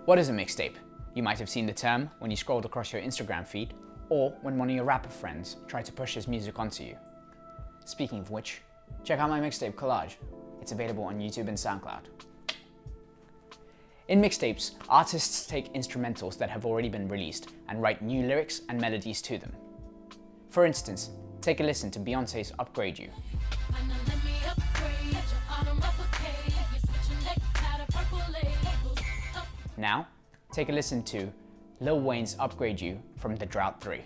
What is a mixtape? You might have seen the term when you scrolled across your Instagram feed, or when one of your rapper friends tried to push his music onto you. Speaking of which, check out my mixtape collage. It's available on YouTube and SoundCloud. In mixtapes, artists take instrumentals that have already been released and write new lyrics and melodies to them. For instance, take a listen to Beyoncé's Upgrade You. Now, take a listen to Lil Wayne's Upgrade You from The Drought 3.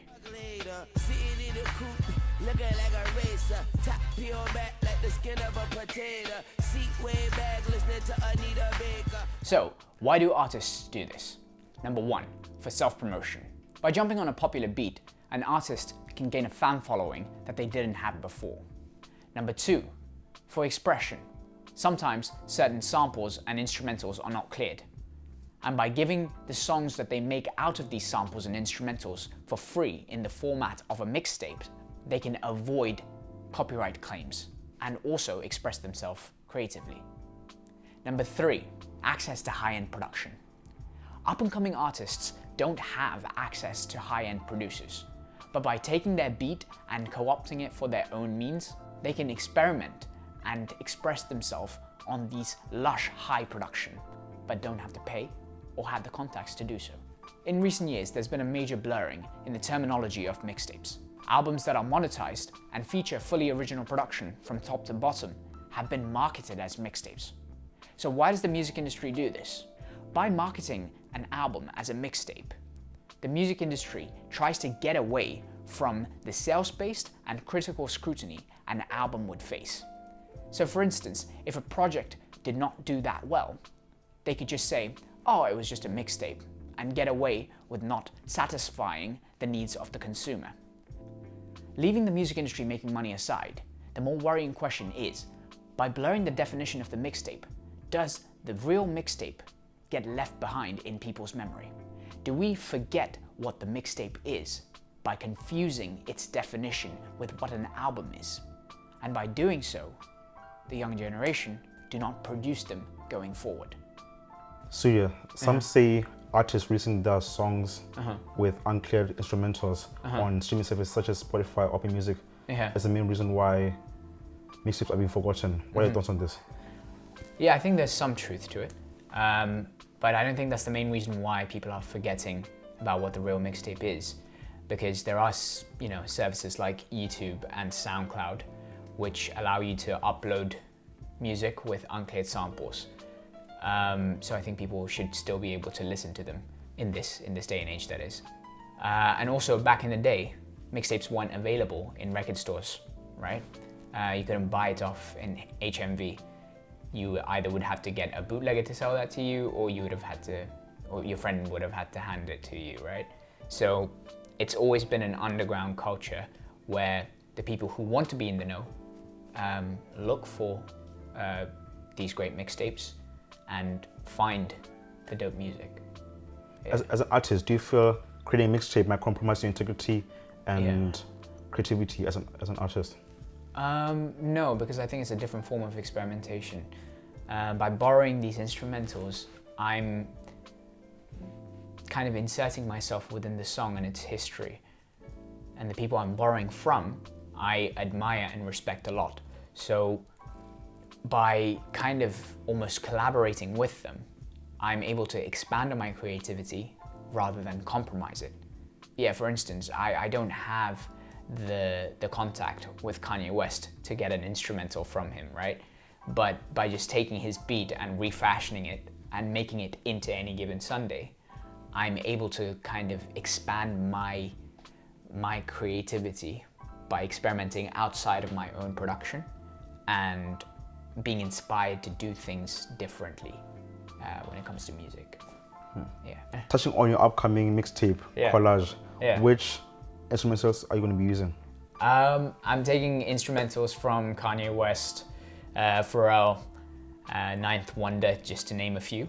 So, why do artists do this? Number one, for self-promotion. By jumping on a popular beat, an artist can gain a fan following that they didn't have before. Number two, for expression. Sometimes certain samples and instrumentals are not cleared. And by giving the songs that they make out of these samples and instrumentals for free in the format of a mixtape, they can avoid copyright claims and also express themselves creatively. Number three, access to high-end production. Up-and-coming artists don't have access to high-end producers, but by taking their beat and co-opting it for their own means, they can experiment and express themselves on these lush high production, but don't have to pay or have the contacts to do so. In recent years, there's been a major blurring in the terminology of mixtapes. Albums that are monetized and feature fully original production from top to bottom have been marketed as mixtapes. So why does the music industry do this? By marketing an album as a mixtape, the music industry tries to get away from the sales-based and critical scrutiny an album would face. So for instance, if a project did not do that well, they could just say, oh, it was just a mixtape, and get away with not satisfying the needs of the consumer. Leaving the music industry making money aside, the more worrying question is, by blurring the definition of the mixtape, does the real mixtape get left behind in people's memory? Do we forget what the mixtape is by confusing its definition with what an album is? And by doing so, the young generation do not produce them going forward. So some say artists releasing their songs with uncleared instrumentals on streaming services such as Spotify or Apple Music is the main reason why mixtapes are being forgotten. What are your thoughts on this? Yeah, I think there's some truth to it, but I don't think that's the main reason why people are forgetting about what the real mixtape is, because there are, services like YouTube and SoundCloud which allow you to upload music with uncleared samples. So I think people should still be able to listen to them in this day and age, that is. And also back in the day, mixtapes weren't available in record stores, right? You couldn't buy it off in HMV. You either would have to get a bootlegger to sell that to you, or you would have had to, or your friend would have had to hand it to you, right? So it's always been an underground culture where the people who want to be in the know look for these great mixtapes and find the dope music. Yeah. As an artist, do you feel creating a mixtape might compromise your integrity and creativity as an artist? No, because I think it's a different form of experimentation. By borrowing these instrumentals, I'm kind of inserting myself within the song and its history. And the people I'm borrowing from, I admire and respect a lot. So by kind of almost collaborating with them, I'm able to expand on my creativity rather than compromise it. Yeah, for instance, I don't have the contact with Kanye West to get an instrumental from him, right? But by just taking his beat and refashioning it and making it into Any Given Sunday, I'm able to kind of expand my creativity by experimenting outside of my own production and being inspired to do things differently when it comes to music. Yeah. Touching on your upcoming mixtape collage, which instrumentals are you going to be using? I'm taking instrumentals from Kanye West, Pharrell, Ninth Wonder, just to name a few.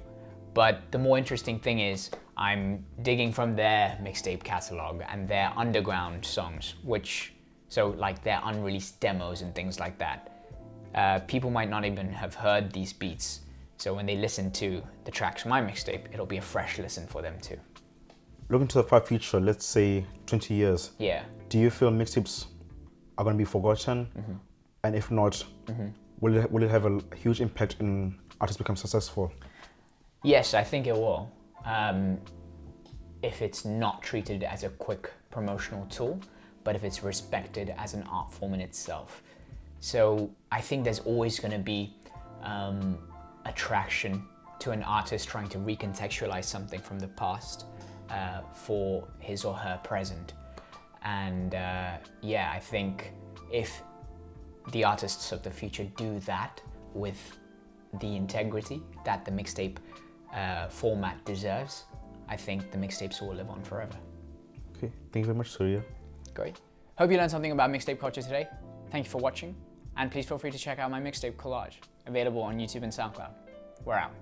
But the more interesting thing is I'm digging from their mixtape catalog and their underground songs, so like their unreleased demos and things like that. People might not even have heard these beats So when they listen to the tracks from my mixtape, it'll be a fresh listen for them too. Looking to the far future, let's say 20 years. Yeah. Do you feel mixtapes are going to be forgotten? And if not, will it have a huge impact in artists become successful? Yes, I think it will. If it's not treated as a quick promotional tool, but if it's respected as an art form in itself. So I think there's always going to be attraction to an artist trying to recontextualize something from the past for his or her present. And yeah, I think if the artists of the future do that with the integrity that the mixtape format deserves, I think the mixtapes will live on forever. Okay, thank you very much, Surya. Great. Hope you learned something about mixtape culture today. Thank you for watching, and please feel free to check out my mixtape collage, available on YouTube and SoundCloud. We're out.